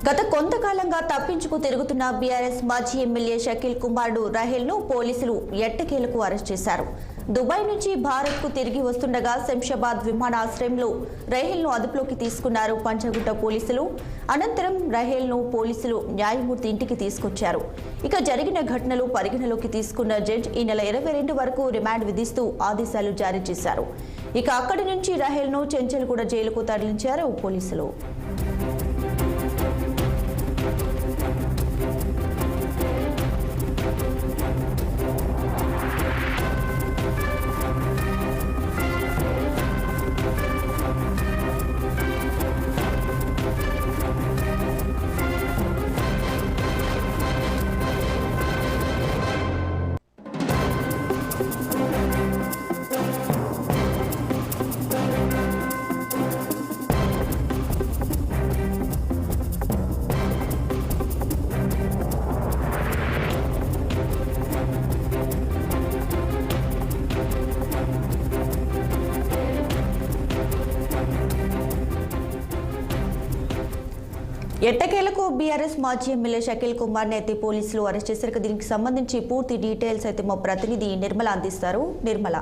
గత కొంతకాలంగా తప్పించుకు తిరుగుతున్న బీఆర్ఎస్ మాజీ ఎమ్మెల్యే షకీల్ కుమారుడు రాహెల్ను పోలీసులు ఎట్టకేలకు అరెస్ట్ చేశారు. దుబాయ్ నుంచి భారత్కు తిరిగి వస్తుండగా శంషాబాద్ విమానాశ్రయంలో రాహెల్ను అదుపులోకి తీసుకున్నారు పంచగుట్ట పోలీసులు. అనంతరం రాహెల్ను పోలీసులు న్యాయమూర్తి ఇంటికి తీసుకొచ్చారు. ఇక జరిగిన ఘటనలు పరిగణలోకి తీసుకున్న జడ్జి ఈ నెల 22 వరకు రిమాండ్ విధిస్తూ ఆదేశాలు జారీ చేశారు. ఇక అక్కడి నుంచి రాహెల్ను చెంచల్గూడ జైలుకు తరలించారు పోలీసులు. ఎట్టకేలకు బీఆర్ఎస్ మాజీ ఎమ్మెల్యే షకీల్ కుమార్ ని అయితే పోలీసులు అరెస్ట్ చేశారు. దీనికి సంబంధించి పూర్తి డీటెయిల్స్ అయితే మా ప్రతినిధి నిర్మల అందిస్తారు. నిర్మల.